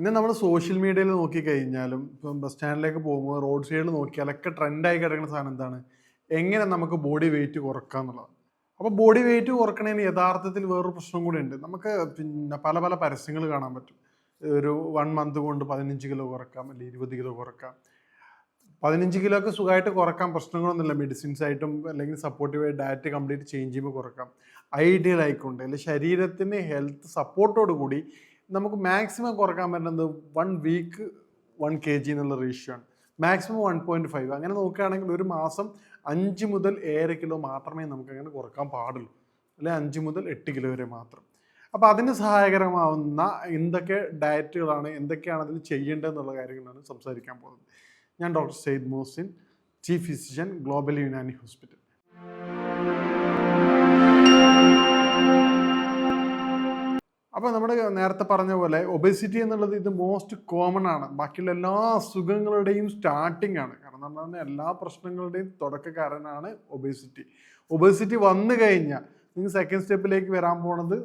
ഇന്ന് നമ്മൾ സോഷ്യൽ മീഡിയയിൽ നോക്കിക്കഴിഞ്ഞാലും ഇപ്പം ബസ് സ്റ്റാൻഡിലേക്ക് പോകുമ്പോൾ റോഡ് സൈഡിൽ നോക്കിയാലൊക്കെ ട്രെൻഡായി കിടക്കുന്ന സാധനം എന്താണ്, എങ്ങനെ നമുക്ക് ബോഡി വെയിറ്റ് കുറക്കാം എന്നുള്ളത്. അപ്പോൾ ബോഡി വെയിറ്റ് കുറക്കണതിന് യഥാർത്ഥത്തിൽ വേറൊരു പ്രശ്നം കൂടി ഉണ്ട്. നമുക്ക് പിന്നെ പല പല പരസ്യങ്ങൾ കാണാൻ പറ്റും. ഒരു 1 മന്ത് കൊണ്ട് 15 കിലോ കുറക്കാം, അല്ലെങ്കിൽ 20 കിലോ കുറക്കാം. 15 കിലോ ഒക്കെ സുഖമായിട്ട് കുറക്കാം, പ്രശ്നങ്ങളൊന്നുമില്ല. മെഡിസിൻസ് ആയിട്ടും അല്ലെങ്കിൽ സപ്പോർട്ടീവായി ഡയറ്റ് കംപ്ലീറ്റ് ചേഞ്ച് ചെയ്യുമ്പോൾ കുറക്കാം. ഐഡിയൽ ആയിക്കൊണ്ട് അല്ലെങ്കിൽ ശരീരത്തിന് ഹെൽത്ത് സപ്പോർട്ടോട് കൂടി നമുക്ക് മാക്സിമം കുറക്കാൻ പറ്റുന്നത് 1 വീക്ക് 1 kg എന്നുള്ള റേഷ്യോ ആണ്. മാക്സിമം 1.5. അങ്ങനെ നോക്കുകയാണെങ്കിൽ ഒരു മാസം 5 മുതൽ 7 കിലോ മാത്രമേ നമുക്ക് അങ്ങനെ കുറക്കാൻ പാടുള്ളൂ, അല്ലെങ്കിൽ 5 മുതൽ 8 കിലോ വരെ മാത്രം. അപ്പോൾ അതിന് സഹായകരമാവുന്ന എന്തൊക്കെ ഡയറ്റുകളാണ്, എന്തൊക്കെയാണ് അതിന് ചെയ്യേണ്ടതെന്നുള്ള കാര്യങ്ങളാണ് സംസാരിക്കാൻ പോകുന്നത്. ഞാൻ doctor Syed Mohsin, chief physician, global Unani hospital. അപ്പോൾ നമ്മൾ നേരത്തെ പറഞ്ഞ പോലെ ഒബേസിറ്റി എന്നുള്ളത് ഇത് മോസ്റ്റ് കോമൺ ആണ്. ബാക്കിയുള്ള എല്ലാ അസുഖങ്ങളുടെയും സ്റ്റാർട്ടിംഗ് ആണ്. കാരണം എന്ന് പറഞ്ഞാൽ എല്ലാ പ്രശ്നങ്ങളുടെയും തുടക്കക്കാരനാണ് ഒബേസിറ്റി. ഒബേസിറ്റി വന്നു കഴിഞ്ഞാൽ നിങ്ങൾ സെക്കൻഡ് സ്റ്റെപ്പിലേക്ക് വരാൻ പോണത്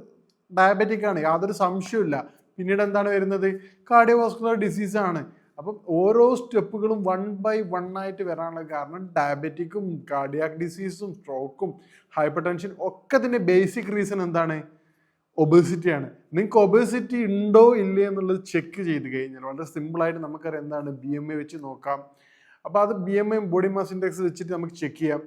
ഡയബറ്റിക് ആണ്, യാതൊരു സംശയമില്ല. പിന്നീട് എന്താണ് വരുന്നത്? കാർഡിയോവാസ്കുലർ ഡിസീസാണ്. അപ്പം ഓരോ സ്റ്റെപ്പുകളും 1 by 1 ആയിട്ട് വരാനുള്ള കാരണം ഡയബറ്റിക്കും കാർഡിയാക് ഡിസീസും സ്ട്രോക്കും ഹൈപ്പർ ടെൻഷൻ ഒക്കെ ഇതിൻ്റെ ബേസിക് റീസൺ എന്താണ്? ഒബേസിറ്റിയാണ്. നിങ്ങൾക്ക് ഒബേസിറ്റി ഉണ്ടോ ഇല്ലേ എന്നുള്ളത് ചെക്ക് ചെയ്ത് കഴിഞ്ഞാൽ വളരെ സിമ്പിളായിട്ട് നമുക്കറിയാം എന്താണ് BMI വെച്ച് നോക്കാം. അപ്പോൾ അത് BMI ബോഡി മാസ് ഇൻഡെക്സ് വെച്ചിട്ട് നമുക്ക് ചെക്ക് ചെയ്യാം.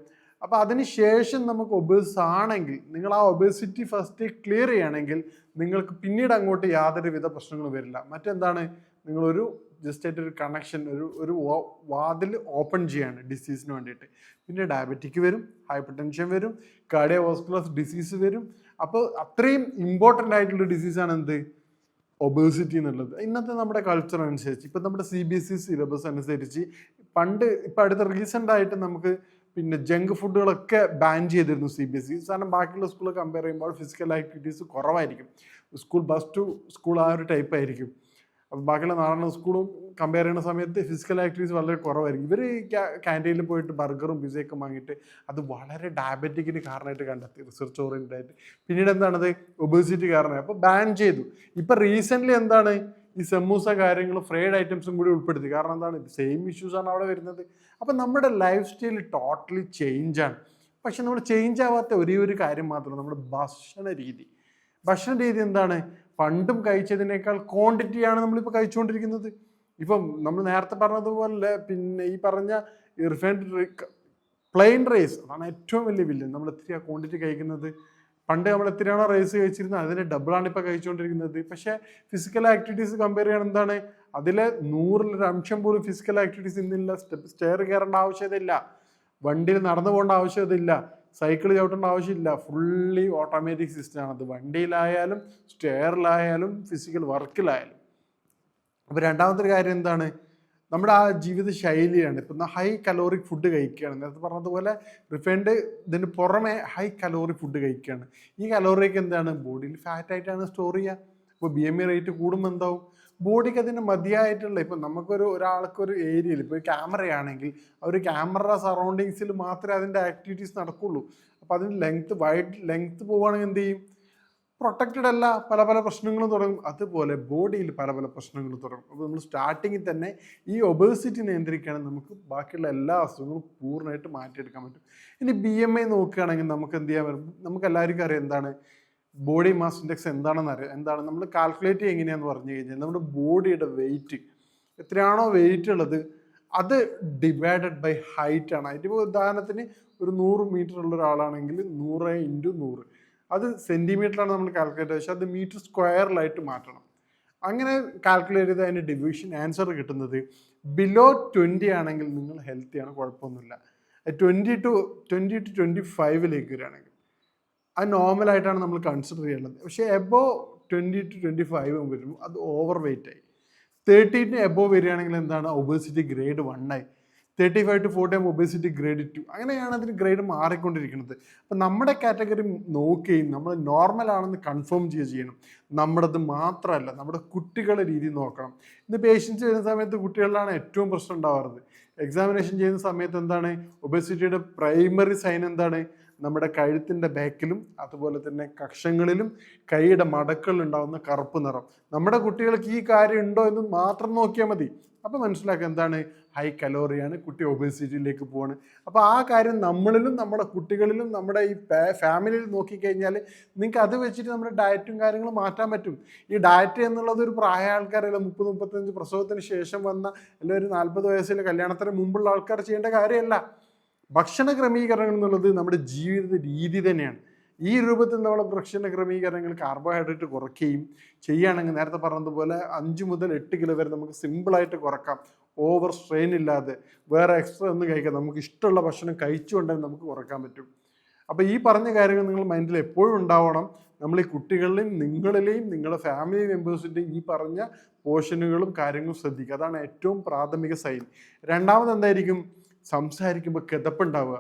അപ്പോൾ അതിന് ശേഷം നമുക്ക് ഒബേസ് ആണെങ്കിൽ, നിങ്ങൾ ആ ഒബേസിറ്റി ഫസ്റ്റ് ക്ലിയർ ചെയ്യുകയാണെങ്കിൽ നിങ്ങൾക്ക് പിന്നീട് അങ്ങോട്ട് യാതൊരുവിധ പ്രശ്നങ്ങളും വരില്ല. മറ്റെന്താണ്, നിങ്ങളൊരു ജസ്റ്റ് ആയിട്ട് ഒരു കണക്ഷൻ, ഒരു വാതിൽ ഓപ്പൺ ചെയ്യാണ് ഡിസീസിന് വേണ്ടിയിട്ട്. പിന്നെ ഡയബറ്റിക് വരും, ഹൈപ്പർ ടെൻഷൻ വരും, കാർഡിയോവാസ്കുലർ ഡിസീസ് വരും. അപ്പോൾ അത്രയും ഇമ്പോർട്ടൻ്റ് ആയിട്ടുള്ള ഡിസീസാണ് എന്ത്? ഒബേസിറ്റി എന്നുള്ളത്. ഇന്നത്തെ നമ്മുടെ കൾച്ചർ അനുസരിച്ച്, ഇപ്പം നമ്മുടെ CBSE സിലബസ് അനുസരിച്ച് ഇപ്പം അടുത്ത റീസെൻ്റ് ആയിട്ട് നമുക്ക് പിന്നെ ജങ്ക് ഫുഡുകളൊക്കെ ബാൻ ചെയ്തിരുന്നു CBSE. കാരണം ബാക്കിയുള്ള സ്കൂൾ കമ്പയർ ചെയ്യുമ്പോൾ ഫിസിക്കൽ ആക്ടിവിറ്റീസ് കുറവായിരിക്കും. സ്കൂൾ ബസ് ടു സ്കൂൾ ആ ഒരു ടൈപ്പ് ആയിരിക്കും. അപ്പോൾ ബാക്കിയുള്ള നാടൻ സ്കൂളും കമ്പയർ ചെയ്യുന്ന സമയത്ത് ഫിസിക്കൽ ആക്ടിവിറ്റീസ് വളരെ കുറവായിരിക്കും. ഇവർ ക്യാൻറ്റീനിൽ പോയിട്ട് ബർഗറും പിസയൊക്കെ വാങ്ങിയിട്ട് അത് വളരെ ഡയബറ്റിക്കിന് കാരണമായിട്ട് കണ്ടെത്തി, റിസർച്ച് ഓറിയൻറ്റഡ് ആയിട്ട്. പിന്നീട് എന്താണത്? ഒബേസിറ്റി കാരണമായി. അപ്പോൾ ബാൻ ചെയ്തു. ഇപ്പം റീസെൻ്റ്ലി എന്താണ്, ഈ സമൂസ കാര്യങ്ങളും ഫ്രൈഡ് ഐറ്റംസും കൂടി ഉൾപ്പെടുത്തി. കാരണം എന്താണ്, സെയിം ഇഷ്യൂസാണ് അവിടെ വരുന്നത്. അപ്പം നമ്മുടെ ലൈഫ് സ്റ്റൈൽ ടോട്ടലി ചേഞ്ചാണ്. പക്ഷെ നമ്മൾ ചേഞ്ച് ആവാത്ത ഒരേ ഒരു കാര്യം മാത്രമല്ല, നമ്മുടെ ഭക്ഷണ രീതി. എന്താണ്? പണ്ടും കഴിച്ചതിനേക്കാൾ ക്വാണ്ടിറ്റിയാണ് നമ്മളിപ്പോൾ കഴിച്ചുകൊണ്ടിരിക്കുന്നത്. ഇപ്പം നമ്മൾ നേരത്തെ പറഞ്ഞതുപോലെ പിന്നെ ഈ പറഞ്ഞ റിഫൈൻഡ് പ്ലെയിൻ റൈസ് അതാണ് ഏറ്റവും വലിയ വില്ലൻ. നമ്മൾ എത്രയാണ് ക്വാണ്ടിറ്റി കഴിക്കുന്നത്? പണ്ട് നമ്മൾ എത്രയാണോ റൈസ് കഴിച്ചിരുന്നത് അതിൻ്റെ ഡബിളാണ് ഇപ്പോൾ കഴിച്ചുകൊണ്ടിരിക്കുന്നത്. പക്ഷേ ഫിസിക്കൽ ആക്ടിവിറ്റീസ് കമ്പയർ ചെയ്യണം, എന്താണ് അതിലെ 100-ൽ 1 അംശം പോലും ഫിസിക്കൽ ആക്ടിവിറ്റീസ് ഇന്നില്ല. സ്റ്റെയർ കയറേണ്ട ആവശ്യമില്ല, വണ്ടിയിൽ നടന്നു പോകേണ്ട ആവശ്യമില്ല, സൈക്കിൾ ചവിട്ടേണ്ട ആവശ്യമില്ല. ഫുള്ളി ഓട്ടോമാറ്റിക് സിസ്റ്റമാണ് അത്, വണ്ടിയിലായാലും സ്റ്റെയറിലായാലും ഫിസിക്കൽ വർക്കിലായാലും. അപ്പോൾ രണ്ടാമത്തെ കാര്യം എന്താണ്, നമ്മുടെ ആ ജീവിത ശൈലിയാണ്. ഇപ്പം ഹൈ കലോറിക് ഫുഡ് കഴിക്കുകയാണ്. നേരത്തെ പറഞ്ഞതുപോലെ റിഫൈൻഡ് ഇതിന് പുറമെ ഹൈ കലോറിക് ഫുഡ് കഴിക്കുകയാണ്. ഈ കലോറിയൊക്കെ എന്താണ്, ബോഡിയിൽ ഫാറ്റായിട്ടാണ് സ്റ്റോർ ചെയ്യുക. ഇപ്പോൾ BMI റേറ്റ് കൂടുമ്പോൾ എന്താവും, ബോഡിക്ക് അതിന് മതിയായിട്ടുള്ള, ഇപ്പം ഒരാൾക്കൊരു ഏരിയയിൽ ഇപ്പോൾ ക്യാമറയാണെങ്കിൽ ആ ഒരു ക്യാമറ സറൗണ്ടിങ്സിൽ മാത്രമേ അതിൻ്റെ ആക്ടിവിറ്റീസ് നടക്കുള്ളൂ. അപ്പോൾ അതിന് വൈഡ് ലെങ്ത്ത് പോവുകയാണെങ്കിൽ എന്ത് ചെയ്യും? പ്രൊട്ടക്റ്റഡ് അല്ല, പല പല പ്രശ്നങ്ങളും തുടങ്ങും. അതുപോലെ ബോഡിയിൽ പല പല പ്രശ്നങ്ങളും തുടങ്ങും. അപ്പോൾ നമ്മൾ സ്റ്റാർട്ടിങ്ങിൽ തന്നെ ഈ ഒബേസിറ്റി നിയന്ത്രിക്കുകയാണെങ്കിൽ നമുക്ക് ബാക്കിയുള്ള എല്ലാ അസുഖങ്ങളും പൂർണ്ണമായിട്ട് മാറ്റിയെടുക്കാൻ പറ്റും. ഇനി BMI നോക്കുകയാണെങ്കിൽ നമുക്ക് എന്ത് ചെയ്യാൻ പറ്റും? നമുക്ക് എല്ലാവർക്കും അറിയാം എന്താണ് ബോഡി മാസ് ഇൻഡെക്സ് എന്താണെന്ന് അറിയാം. എന്താണ് നമ്മൾ കാൽക്കുലേറ്റ് ചെയ്യുക എങ്ങനെയാണെന്ന് പറഞ്ഞു കഴിഞ്ഞാൽ, നമ്മുടെ ബോഡിയുടെ വെയിറ്റ് എത്രയാണോ വെയിറ്റ് ഉള്ളത് അത് ഡിവൈഡഡ് ബൈ ഹൈറ്റ് ആണ്. അതിപ്പോൾ ഉദാഹരണത്തിന് ഒരു 100 മീറ്റർ ഉള്ള ഒരാളാണെങ്കിൽ 100 × 100 അത് സെൻറ്റിമീറ്ററാണ് നമ്മൾ കാൽക്കുലേറ്റ് ചെയ്തത്. പക്ഷേ അത് മീറ്റർ സ്ക്വയറിലായിട്ട് മാറ്റണം. അങ്ങനെ കാൽക്കുലേറ്റ് ചെയ്ത് അതിൻ്റെ ഡിവിഷൻ ആൻസർ കിട്ടുന്നത് ബിലോ 20 ആണെങ്കിൽ നിങ്ങൾ ഹെൽത്തിയാണ്, കുഴപ്പമൊന്നുമില്ല. 20 to 25 വരികയാണെങ്കിൽ അത് നോർമലായിട്ടാണ് നമ്മൾ കൺസിഡർ ചെയ്യുന്നത്. പക്ഷേ എബോ 20 to 25 വരുമ്പോൾ അത് ഓവർ വെയിറ്റ് ആയി. 30 എബോവ് വരികയാണെങ്കിൽ എന്താണ്, ഒബേസിറ്റി ഗ്രേഡ് 1 ആയി. 35 to 40 ഒബേസിറ്റി ഗ്രേഡ് 2. അങ്ങനെയാണ് അതിന് ഗ്രേഡ് മാറിക്കൊണ്ടിരിക്കുന്നത്. അപ്പം നമ്മുടെ കാറ്റഗറി നോക്കുകയും നമ്മൾ നോർമലാണെന്ന് കൺഫേം ചെയ്യണം. നമ്മുടേത് മാത്രമല്ല, നമ്മുടെ കുട്ടികളുടെ രീതി നോക്കണം. ഇന്ന് പേഷ്യൻസ് വരുന്ന സമയത്ത് കുട്ടികളിലാണ് ഏറ്റവും പ്രശ്നം ഉണ്ടാവാറുള്ളത്. എക്സാമിനേഷൻ ചെയ്യുന്ന സമയത്ത് എന്താണ്, ഒബേസിറ്റിയുടെ പ്രൈമറി സൈൻ എന്താണ്, നമ്മുടെ കഴുത്തിൻ്റെ ബാക്കിലും അതുപോലെ തന്നെ കക്ഷങ്ങളിലും കൈയുടെ മടക്കളിൽ ഉണ്ടാകുന്ന കറുപ്പ് നിറം. നമ്മുടെ കുട്ടികൾക്ക് ഈ കാര്യം ഉണ്ടോ എന്ന് മാത്രം നോക്കിയാൽ മതി. അപ്പോൾ മനസ്സിലാക്കുക എന്താണ് ഹൈ കലോറിയാണ്, കുട്ടി ഒബേസിറ്റിയിലേക്ക് പോവാണ്. അപ്പോൾ ആ കാര്യം നമ്മളിലും നമ്മുടെ കുട്ടികളിലും നമ്മുടെ ഈ ഫാമിലിയിൽ നോക്കിക്കഴിഞ്ഞാൽ നിങ്ങൾക്ക് അത് വെച്ചിട്ട് നമ്മുടെ ഡയറ്റും കാര്യങ്ങളും മാറ്റാൻ പറ്റും. ഈ ഡയറ്റ് എന്നുള്ളത് ഒരു പ്രായ ആൾക്കാരല്ല, 30-35 പ്രസവത്തിന് ശേഷം വന്ന അല്ലെങ്കിൽ ഒരു 40 വയസ്സിലെ കല്യാണത്തിന് മുമ്പുള്ള ആൾക്കാർ ചെയ്യേണ്ട കാര്യമല്ല. ഭക്ഷണ ക്രമീകരണങ്ങൾ എന്നുള്ളത് നമ്മുടെ ജീവിത രീതി തന്നെയാണ്. ഈ രൂപത്തിൽ നമ്മുടെ ഭക്ഷണ ക്രമീകരണങ്ങൾ കാർബോഹൈഡ്രേറ്റ് കുറയ്ക്കുകയും ചെയ്യുകയാണെങ്കിൽ നേരത്തെ പറഞ്ഞതുപോലെ 5 മുതൽ 8 കിലോ വരെ നമുക്ക് സിമ്പിളായിട്ട് കുറക്കാം. ഓവർ സ്ട്രെയിൻ ഇല്ലാതെ വേറെ എക്സ്ട്രാ ഒന്നും കഴിക്കാം, നമുക്ക് ഇഷ്ടമുള്ള ഭക്ഷണം കഴിച്ചുകൊണ്ടെങ്കിൽ നമുക്ക് കുറയ്ക്കാൻ പറ്റും. അപ്പോൾ ഈ പറഞ്ഞ കാര്യങ്ങൾ നിങ്ങൾ മൈൻഡിൽ എപ്പോഴും ഉണ്ടാവണം. നമ്മൾ ഈ കുട്ടികളിലെയും നിങ്ങളിലെയും നിങ്ങളുടെ ഫാമിലി മെമ്പേഴ്സിൻ്റെയും ഈ പറഞ്ഞ പോഷനുകളും കാര്യങ്ങളും ശ്രദ്ധിക്കുക. അതാണ് ഏറ്റവും പ്രാഥമിക സൈൻ. രണ്ടാമത് എന്തായിരിക്കും? സംസാരിക്കുമ്പോൾ കിതപ്പുണ്ടാവുക.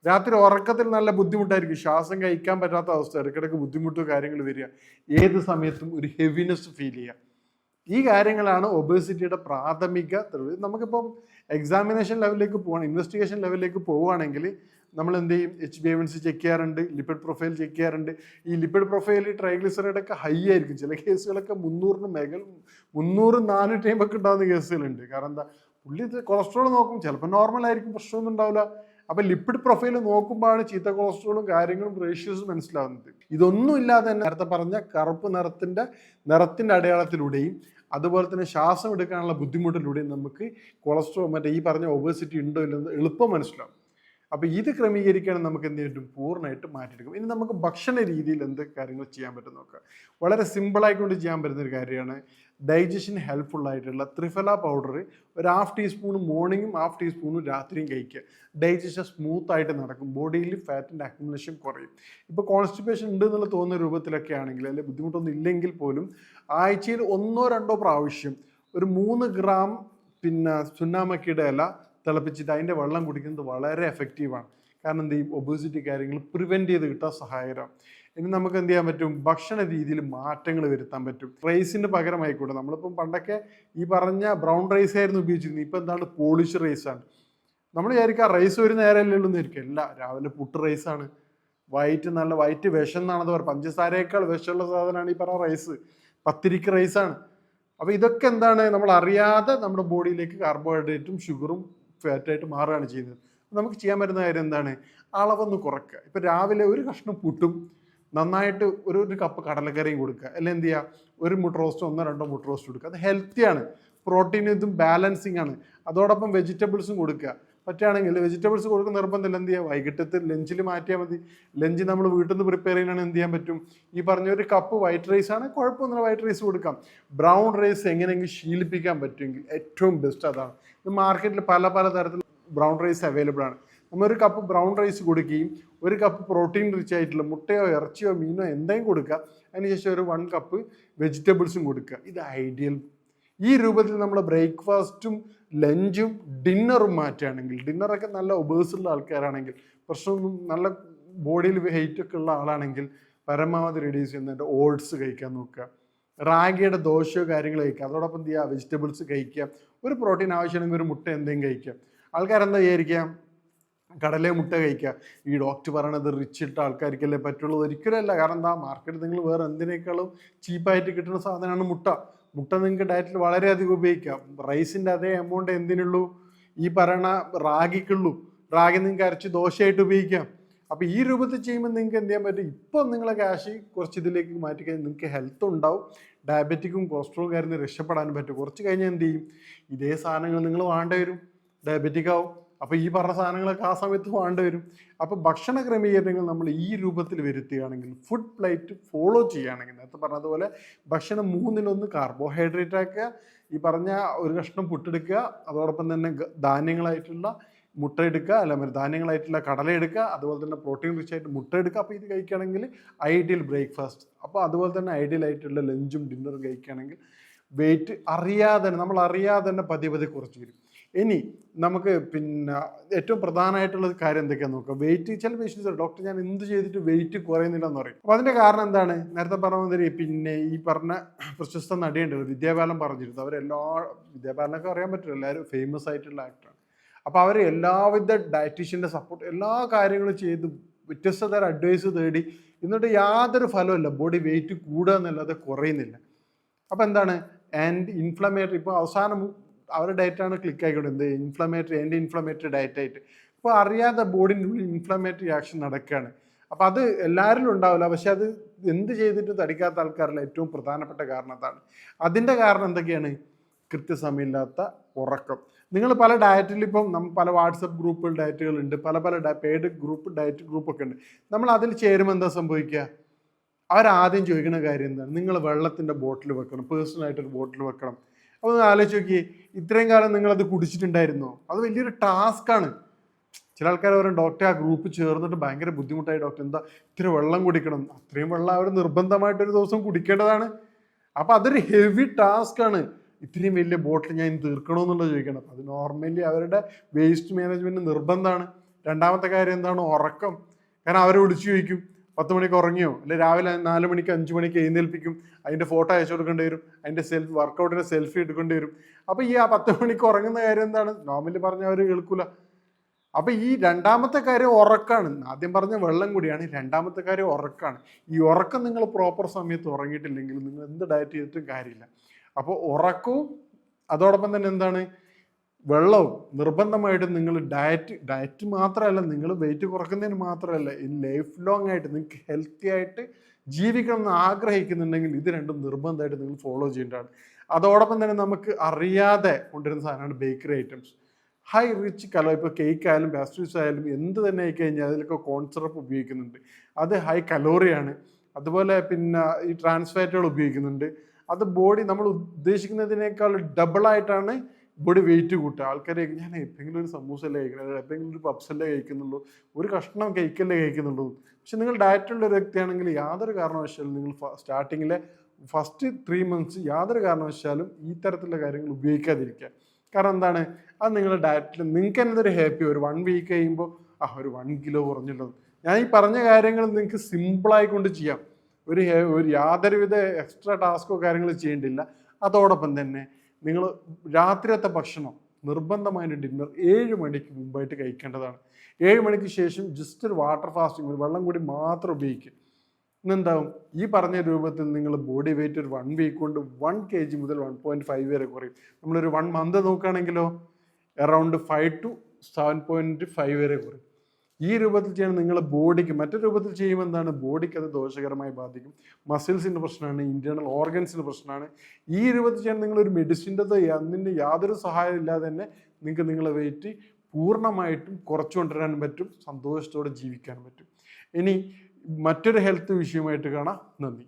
രാത്രി ഉറക്കത്തിൽ നല്ല ബുദ്ധിമുട്ടായിരിക്കും, ശ്വാസം കഴിക്കാൻ പറ്റാത്ത അവസ്ഥ, ഇടയ്ക്കിടയ്ക്ക് ബുദ്ധിമുട്ടോ കാര്യങ്ങൾ വരിക, ഏത് സമയത്തും ഒരു ഹെവിനെസ് ഫീൽ ചെയ്യുക. ഈ കാര്യങ്ങളാണ് ഒബേസിറ്റിയുടെ പ്രാഥമിക തെളിവ്. നമുക്കിപ്പം എക്സാമിനേഷൻ ലെവലിലേക്ക് പോകണം, ഇൻവെസ്റ്റിഗേഷൻ ലെവലിലേക്ക് പോവുകയാണെങ്കിൽ നമ്മൾ എന്ത് ചെയ്യും? HbA1c ചെക്ക് ചെയ്യാറുണ്ട്, ലിപ്പിഡ് പ്രൊഫൈൽ ചെക്ക് ചെയ്യാറുണ്ട്. ഈ ലിപ്പിഡ് പ്രൊഫൈൽ ട്രൈഗ്ലിസറൈഡ് ഒക്കെ ഹൈ ആയിരിക്കും. ചില കേസുകളൊക്കെ 300-400 ഒക്കെ ഉണ്ടാകുന്ന കേസുകളുണ്ട്. കാരണം എന്താ? പുള്ളി ഇത് കൊളസ്ട്രോൾ നോക്കും, ചിലപ്പോൾ നോർമൽ ആയിരിക്കും, പ്രശ്നമൊന്നും ഉണ്ടാവില്ല. അപ്പൊ ലിപ്പിഡ് പ്രൊഫൈൽ നോക്കുമ്പോഴാണ് ചീത്ത കൊളസ്ട്രോളും കാര്യങ്ങളും റേഷ്യോസും മനസ്സിലാവുന്നത്. ഇതൊന്നും ഇല്ലാതെ തന്നെ നേരത്തെ പറഞ്ഞ കറുപ്പ് നിറത്തിന്റെ അടയാളത്തിലൂടെയും അതുപോലെ തന്നെ ശ്വാസം എടുക്കാനുള്ള ബുദ്ധിമുട്ടിലൂടെയും നമുക്ക് കൊളസ്ട്രോൾ ഈ പറഞ്ഞ ഒബേസിറ്റി ഉണ്ടോ ഇല്ലെന്ന് എളുപ്പം മനസ്സിലാവും. അപ്പോൾ ഇത് ക്രമീകരിക്കുകയാണെങ്കിൽ നമുക്ക് എന്ത് ചെയ്യും? പൂർണ്ണമായിട്ട് മാറ്റിയെടുക്കും. ഇനി നമുക്ക് ഭക്ഷണ രീതിയിൽ എന്തൊക്കെ കാര്യങ്ങൾ ചെയ്യാൻ പറ്റും നോക്കാം. വളരെ സിമ്പിളായിക്കൊണ്ട് ചെയ്യാൻ പറ്റുന്നൊരു കാര്യമാണ് ഡൈജഷൻ ഹെൽപ്ഫുൾ ആയിട്ടുള്ള ത്രിഫല പൗഡർ ഒരു 1/2 ടീസ്പൂൺ മോർണിംഗും 1/2 ടീസ്പൂൺ രാത്രിയും കഴിക്കുക. ഡൈജഷൻ സ്മൂത്ത് ആയിട്ട് നടക്കും, ബോഡിയിൽ ഫാറ്റിൻ്റെ അക്യുമുലേഷൻ കുറയും. ഇപ്പോൾ കോൺസ്റ്റിപ്പേഷൻ ഉണ്ട് എന്നുള്ള തോന്നുന്ന രൂപത്തിലൊക്കെ ആണെങ്കിൽ അല്ലെങ്കിൽ ബുദ്ധിമുട്ടൊന്നും ഇല്ലെങ്കിൽ പോലും ആഴ്ചയിൽ 1-2 പ്രാവശ്യം ഒരു 3 ഗ്രാം സുന്നാമക്കിയുടെ ഇല തിളപ്പിച്ചിട്ട് അതിൻ്റെ വെള്ളം കുടിക്കുന്നത് വളരെ എഫക്റ്റീവാണ്. കാരണം എന്ത് ചെയ്യും? ഒബേസിറ്റി കാര്യങ്ങൾ പ്രിവെൻറ്റ് ചെയ്ത് കിട്ടാൻ സഹായകരം. ഇനി നമുക്ക് എന്ത് ചെയ്യാൻ പറ്റും? ഭക്ഷണ രീതിയിൽ മാറ്റങ്ങൾ വരുത്താൻ പറ്റും. റൈസിന് പകരമായിക്കോട്ടെ, നമ്മളിപ്പം പണ്ടൊക്കെ ഈ പറഞ്ഞ ബ്രൗൺ റൈസ് ആയിരുന്നു ഉപയോഗിച്ചിരുന്നത്, ഇപ്പം എന്താണ്? പോളിഷ് റൈസാണ്. നമ്മൾ വിചാരിക്കുക റൈസ് ഒരു നേരമല്ലേ ഉള്ളൂ എന്ന് വിചാരിക്കും. അല്ല, രാവിലെ പുട്ട് റൈസാണ്. നല്ല വൈറ്റ് വിഷം എന്നാണത് പറയുക, പഞ്ചസാരയേക്കാൾ വിഷമുള്ള സാധനമാണ് ഈ പറഞ്ഞ റൈസ്. പത്തിരിക്ക് റൈസാണ്. അപ്പോൾ ഇതൊക്കെ എന്താണ്? നമ്മൾ അറിയാതെ നമ്മുടെ ബോഡിയിലേക്ക് കാർബോഹൈഡ്രേറ്റും ഷുഗറും ഫാറ്റായിട്ട് മാറുകയാണ് ചെയ്യുന്നത്. നമുക്ക് ചെയ്യാൻ പറ്റുന്ന കാര്യം എന്താണ്? അളവൊന്ന് കുറയ്ക്കുക. ഇപ്പം രാവിലെ ഒരു കഷ്ണം പുട്ടും നന്നായിട്ട് ഒരു കപ്പ് കടലക്കറിയും കൊടുക്കുക. അല്ലെങ്കിൽ എന്ത് ചെയ്യുക? ഒരു മുട്ട റോസ്റ്റ് 1-2 മുട്ട റോസ്റ്റ് കൊടുക്കുക. അത് ഹെൽത്തിയാണ്, പ്രോട്ടീൻ ഇതും ബാലൻസിങ് ആണ്. അതോടൊപ്പം വെജിറ്റബിൾസും കൊടുക്കുക. പറ്റുകയാണെങ്കിൽ വെജിറ്റബിൾസ് കൊടുക്കുന്ന നിർബന്ധമില്ല. എന്ത് ചെയ്യുക? വൈകിട്ടത്തെ ലഞ്ചിൽ മാറ്റിയാൽ മതി. ലഞ്ച് നമ്മൾ വീട്ടിൽ നിന്ന് പ്രിപ്പയർ ചെയ്യാനാണ് എന്ത് ചെയ്യാൻ പറ്റും? ഈ പറഞ്ഞ ഒരു കപ്പ് വൈറ്റ് റൈസ് ആണ്, കുഴപ്പമൊന്നുമില്ല, വൈറ്റ് റൈസ് കൊടുക്കാം. ബ്രൗൺ റൈസ് എങ്ങനെയെങ്കിലും ശീലിപ്പിക്കാൻ പറ്റുമെങ്കിൽ ഏറ്റവും ബെസ്റ്റ് അതാണ്. ഇത് മാർക്കറ്റിൽ പല തരത്തിൽ ബ്രൗൺ റൈസ് അവൈലബിൾ ആണ്. നമ്മളൊരു കപ്പ് ബ്രൗൺ റൈസ് കൊടുക്കുകയും 1 കപ്പ് പ്രോട്ടീൻ റിച്ച് ആയിട്ടുള്ള മുട്ടയോ ഇറച്ചിയോ മീനോ എന്തെങ്കിലും കൊടുക്കുക. അതിനുശേഷം ഒരു 1 കപ്പ് വെജിറ്റബിൾസും കൊടുക്കുക. ഇത് ഐഡിയൽ. ഈ രൂപത്തിൽ നമ്മൾ ബ്രേക്ക്ഫാസ്റ്റും ലഞ്ചും ഡിന്നറും മാറ്റുകയാണെങ്കിൽ, ഡിന്നറൊക്കെ നല്ല ഒബേസുള്ള ആൾക്കാരാണെങ്കിൽ, പ്രശ്നമൊന്നും നല്ല ബോഡിയിൽ വെയിറ്റ് ഒക്കെ ഉള്ള ആളാണെങ്കിൽ പരമാവധി റെഡ്യൂസ് ചെയ്യുന്നുണ്ട്. ഓട്സ് കഴിക്കാൻ നോക്കുക, റാഗിയുടെ ദോശയോ കാര്യങ്ങൾ കഴിക്കുക. അതോടൊപ്പം എന്ത് ചെയ്യുക? വെജിറ്റബിൾസ് കഴിക്കുക. ഒരു പ്രോട്ടീൻ ആവശ്യമാണെങ്കിൽ ഒരു മുട്ട എന്തെങ്കിലും കഴിക്കുക. ആൾക്കാരെന്താ വിചാരിക്കുക? കടലേ മുട്ട കഴിക്കുക. ഈ ഡോക്ടർ പറയണത് റിച്ച് ഇട്ട ആൾക്കാർക്കല്ലേ പറ്റുള്ളത്? ഒരിക്കലല്ല. കാരണം എന്താ? മാർക്കറ്റിൽ നിങ്ങൾ വേറെ എന്തിനേക്കാളും ചീപ്പായിട്ട് കിട്ടുന്ന സാധനമാണ് മുട്ട. മുട്ട നിങ്ങൾക്ക് ഡയറ്റിൽ വളരെയധികം ഉപയോഗിക്കാം. റൈസിൻ്റെ അതേ എമൗണ്ട് എന്തിനുള്ളൂ? ഈ പറയണ റാഗിക്കുള്ളൂ. റാഗി നിങ്ങൾക്ക് അരച്ച് ദോശയായിട്ട് ഉപയോഗിക്കാം. അപ്പോൾ ഈ രൂപത്തിൽ ചെയ്യുമ്പോൾ നിങ്ങൾക്ക് എന്ത് ചെയ്യാൻ പറ്റും? ഇപ്പം നിങ്ങളെ ക്യാഷ് കുറച്ച് ഇതിലേക്ക് മാറ്റിക്കഴിഞ്ഞാൽ നിങ്ങൾക്ക് ഹെൽത്ത് ഉണ്ടാവും, ഡയബറ്റിക്കും കൊളസ്ട്രോൾ കാര്യത്തിൽ രക്ഷപ്പെടാനും പറ്റും. കുറച്ച് കഴിഞ്ഞാൽ എന്ത് ചെയ്യും? ഇതേ സാധനങ്ങൾ നിങ്ങൾ വേണ്ടി വരും, ഡയബറ്റിക് ആവും. അപ്പോൾ ഈ പറഞ്ഞ സാധനങ്ങളൊക്കെ ആ സമയത്ത് വേണ്ടി വരും. അപ്പോൾ ഭക്ഷണ ക്രമീകരണങ്ങൾ നമ്മൾ ഈ രൂപത്തിൽ വരുത്തുകയാണെങ്കിൽ, ഫുഡ് പ്ലേറ്റ് ഫോളോ ചെയ്യുകയാണെങ്കിൽ, നേരത്തെ പറഞ്ഞതുപോലെ ഭക്ഷണം 3-1 കാർബോഹൈഡ്രേറ്റ് ആക്കുക, ഈ പറഞ്ഞ ഒരു കഷ്ണം പുട്ടെടുക്കുക, അതോടൊപ്പം തന്നെ ധാന്യങ്ങളായിട്ടുള്ള മുട്ട എടുക്കുക, അല്ല ധാന്യങ്ങളായിട്ടുള്ള കടല എടുക്കുക, അതുപോലെ തന്നെ പ്രോട്ടീൻ റിച്ച് ആയിട്ട് മുട്ട എടുക്കുക. അപ്പോൾ ഇത് കഴിക്കുകയാണെങ്കിൽ ഐഡിയൽ ബ്രേക്ക്ഫാസ്റ്റ്. അപ്പോൾ അതുപോലെ തന്നെ ഐഡിയൽ ആയിട്ടുള്ള ലഞ്ചും ഡിന്നറും കഴിക്കുകയാണെങ്കിൽ വെയിറ്റ് നമ്മൾ അറിയാതെ തന്നെ പതിയെ കുറച്ച് വരും. ഇനി നമുക്ക് ഏറ്റവും പ്രധാനമായിട്ടുള്ള കാര്യം എന്തൊക്കെയാണെന്ന് നോക്കാം. വെയിറ്റ് ചില പേഷ്യൻസ് ഡോക്ടർ ഞാൻ എന്ത് ചെയ്തിട്ട് വെയിറ്റ് കുറയുന്നില്ല എന്ന് പറയും. അപ്പോൾ അതിൻ്റെ കാരണം എന്താണ്? നേരത്തെ പറഞ്ഞ ഈ പറഞ്ഞ പ്രശസ്ത നടിയുണ്ടല്ലോ വിദ്യാബാലൻ പറഞ്ഞിരുന്നു. വിദ്യാബാലനൊക്കെ അറിയാൻ പറ്റില്ല, എല്ലാവരും ഫേമസ് ആയിട്ടുള്ള ആക്ടറാണ്. അപ്പോൾ അവർ എല്ലാവിധ ഡയറ്റീഷ്യൻ്റെ സപ്പോർട്ട് എല്ലാ കാര്യങ്ങളും ചെയ്ത് വ്യത്യസ്ത തരം അഡ്വൈസ് തേടി, എന്നിട്ട് യാതൊരു ഫലമില്ല. ബോഡി വെയിറ്റ് കൂടുക എന്നല്ലാതെ കുറയുന്നില്ല. അപ്പോൾ എന്താണ് ആൻഡ് ഇൻഫ്ലമേറ്ററി, ഇപ്പോൾ അവസാനം അവരുടെ ഡയറ്റാണ് ക്ലിക്ക് ആയിക്കോട്ടെ, എന്ത് ഇൻഫ്ലമേറ്ററി ആൻറ്റി ഇൻഫ്ലമേറ്ററി ഡയറ്റായിട്ട്. ഇപ്പോൾ അറിയാതെ ബോഡിൻ്റെ ഉള്ളിൽ ഇൻഫ്ലമേറ്ററി ആക്ഷൻ നടക്കുകയാണ്. അപ്പോൾ അത് എല്ലാവരിലും ഉണ്ടാവില്ല, പക്ഷെ അത് എന്ത് ചെയ്തിട്ട് തടിക്കാത്ത ആൾക്കാരിലെ ഏറ്റവും പ്രധാനപ്പെട്ട കാരണം അതാണ്. അതിൻ്റെ കാരണം എന്തൊക്കെയാണ്? കൃത്യസമയമില്ലാത്ത ഉറക്കം. നിങ്ങൾ പല ഡയറ്റിൽ ഇപ്പം പല വാട്സപ്പ് ഗ്രൂപ്പുകൾ ഡയറ്റുകളുണ്ട്, പല പെയ്ഡ് ഗ്രൂപ്പ് ഡയറ്റ് ഗ്രൂപ്പൊക്കെ ഉണ്ട്. നമ്മൾ അതിൽ ചേരുമ്പോൾ എന്താ സംഭവിക്കുക? അവരാദ്യം ചോദിക്കുന്ന കാര്യം എന്താണ്? നിങ്ങൾ വെള്ളത്തിൻ്റെ ബോട്ടിൽ വെക്കണം, പേഴ്സണലായിട്ടൊരു ബോട്ടിൽ വെക്കണം. അപ്പോൾ ഒന്ന് ആലോചിച്ച് നോക്കി, ഇത്രയും കാലം നിങ്ങളത് കുടിച്ചിട്ടുണ്ടായിരുന്നോ? അത് വലിയൊരു ടാസ്ക്കാണ്. ചില ആൾക്കാർ പറയും ഡോക്ടർ ആ ഗ്രൂപ്പ് ചേർന്നിട്ട് ഭയങ്കര ബുദ്ധിമുട്ടായി ഡോക്ടർ, എന്താ ഇത്ര വെള്ളം കുടിക്കണം. അത്രയും വെള്ളം അവർ നിർബന്ധമായിട്ടൊരു ദിവസം കുടിക്കേണ്ടതാണ്. അപ്പോൾ അതൊരു ഹെവി ടാസ്ക്കാണ്. ഇത്രയും വലിയ ബോട്ടിൽ ഞാൻ തീർക്കണമെന്നുള്ളത് ചോദിക്കണം. അത് നോർമലി അവരുടെ വേസ്റ്റ് മാനേജ്മെൻറ്റ് നിർബന്ധമാണ്. രണ്ടാമത്തെ കാര്യം എന്താണ്? ഉറക്കം. കാരണം അവരെ വിളിച്ചു ചോദിക്കും 10 മണിക്ക് ഉറങ്ങിയോ, അല്ലെങ്കിൽ രാവിലെ 4 മണിക്ക് 5 മണിക്ക് എഴുന്നേൽപ്പിക്കും, അതിൻ്റെ ഫോട്ടോ അയച്ചു കൊടുക്കേണ്ടി വരും, അതിൻ്റെ വർക്കൗട്ടിൻ്റെ സെൽഫി എടുക്കേണ്ടി വരും. അപ്പോൾ ഈ 10 മണിക്ക് ഉറങ്ങുന്ന കാര്യം എന്താണ്? നോർമലി പറഞ്ഞാൽ അവർ കേൾക്കൂല. അപ്പോൾ ഈ രണ്ടാമത്തെ കാര്യം ഉറക്കാണ്. ആദ്യം പറഞ്ഞ വെള്ളം കൂടിയാണ്, രണ്ടാമത്തെ കാര്യം ഉറക്കാണ്. ഈ ഉറക്കം നിങ്ങൾ പ്രോപ്പർ സമയത്ത് ഉറങ്ങിയിട്ടില്ലെങ്കിൽ നിങ്ങൾ എന്ത് ഡയറ്റ് ചെയ്തിട്ടും കാര്യമില്ല. അപ്പോൾ ഉറക്കവും അതോടൊപ്പം തന്നെ എന്താണ്? വെള്ളവും നിർബന്ധമായിട്ടും നിങ്ങൾ ഡയറ്റ് മാത്രമല്ല, നിങ്ങൾ വെയിറ്റ് കുറയ്ക്കുന്നതിന് മാത്രമല്ല, ഈ ലൈഫ് ലോങ് ആയിട്ട് നിങ്ങൾക്ക് ഹെൽത്തി ആയിട്ട് ജീവിക്കണം എന്ന് ആഗ്രഹിക്കുന്നുണ്ടെങ്കിൽ ഇത് രണ്ടും നിർബന്ധമായിട്ട് നിങ്ങൾ ഫോളോ ചെയ്യേണ്ടതാണ്. അതോടൊപ്പം തന്നെ നമുക്ക് അറിയാതെ കൊണ്ടുവരുന്ന സാധനമാണ് bakery items. High rich calorie. ഇപ്പോൾ കേക്ക് ആയാലും പാസ്ട്രീസ് ആയാലും എന്ത് തന്നെ ആയിക്കഴിഞ്ഞാൽ അതിലൊക്കെ കോൺ സിറപ്പ് ഉപയോഗിക്കുന്നുണ്ട്. അത് ഹൈ കലോറിയാണ്. അതുപോലെ പിന്നെ ഈ ട്രാൻസ്ഫാറ്റുകൾ ഉപയോഗിക്കുന്നുണ്ട്. അത് ബോഡി നമ്മൾ ഉദ്ദേശിക്കുന്നതിനേക്കാൾ ഡബിളായിട്ടാണ് ബോഡി വെയിറ്റ് കൂട്ടുക. ആൾക്കാരെ ഞാൻ എപ്പോഴെങ്കിലും ഒരു സമൂസല്ലേ കഴിക്കുന്നത്, എപ്പോഴെങ്കിലും ഒരു പപ്സല്ലേ കഴിക്കുന്നുള്ളൂ, ഒരു കഷ്ണം കേക്കല്ലേ കഴിക്കുന്നുള്ളൂ. പക്ഷെ നിങ്ങൾ ഡയറ്റുള്ള ഒരു വ്യക്തിയാണെങ്കിൽ യാതൊരു കാരണവശാലും നിങ്ങൾ സ്റ്റാർട്ടിങ്ങിലെ ഫസ്റ്റ് 3 months യാതൊരു കാരണവശാലും ഈ തരത്തിലുള്ള കാര്യങ്ങൾ ഉപയോഗിക്കാതിരിക്കുക. കാരണം എന്താണ്? അത് നിങ്ങളുടെ ഡയറ്റിൽ നിങ്ങൾക്ക് തന്നെ ഒരു ഹാപ്പി. ഒരു 1 week കഴിയുമ്പോൾ ഒരു 1 kilo കുറഞ്ഞല്ലോ. ഞാൻ ഈ പറഞ്ഞ കാര്യങ്ങൾ നിങ്ങൾക്ക് സിമ്പിളായിക്കൊണ്ട് ചെയ്യാം. ഒരു യാതൊരുവിധ എക്സ്ട്രാ ടാസ്കോ കാര്യങ്ങൾ ചെയ്യേണ്ടില്ല. അതോടൊപ്പം തന്നെ നിങ്ങൾ രാത്രിയത്തെ ഭക്ഷണം നിർബന്ധമായിട്ട് ഡിന്നർ 7 മണിക്ക് മുമ്പായിട്ട് കഴിക്കേണ്ടതാണ്. 7 മണിക്ക് ശേഷം ജസ്റ്റ് ഒരു വാട്ടർ ഫാസ്റ്റിംഗ്, ഒരു വെള്ളം കൂടി മാത്രം ഉപയോഗിക്കുക. ഇന്നെന്താവും? ഈ പറഞ്ഞ രൂപത്തിൽ നിങ്ങൾ ബോഡി വെയിറ്റ് ഒരു 1 week കൊണ്ട് 1 kg മുതൽ 1.5 വരെ കുറയും. നമ്മളൊരു 1 month നോക്കുകയാണെങ്കിലോ അറൗണ്ട് 5 to 7.5 വരെ കുറയും. ഈ രൂപത്തിൽ ചെയ്യാൻ നിങ്ങളുടെ ബോഡിക്ക്, മറ്റൊരു രൂപത്തിൽ ചെയ്യുമ്പോൾ എന്താണ്? ബോഡിക്ക് അത് ദോഷകരമായി ബാധിക്കും. മസിൽസിൻ്റെ പ്രശ്നമാണ്, ഇൻറ്റേർണൽ ഓർഗൻസിൻ്റെ പ്രശ്നമാണ്. ഈ രൂപത്തിൽ ചെയ്യാൻ നിങ്ങളൊരു മെഡിസിൻ്റെ അതിൻ്റെ യാതൊരു സഹായം ഇല്ലാതെ തന്നെ നിങ്ങൾക്ക് നിങ്ങളുടെ വെയിറ്റ് പൂർണ്ണമായിട്ടും കുറച്ചു കൊണ്ടുവരാനും പറ്റും, സന്തോഷത്തോടെ ജീവിക്കാനും പറ്റും. ഇനി മറ്റൊരു ഹെൽത്ത് വിഷയമായിട്ട് കാണാം. നന്ദി.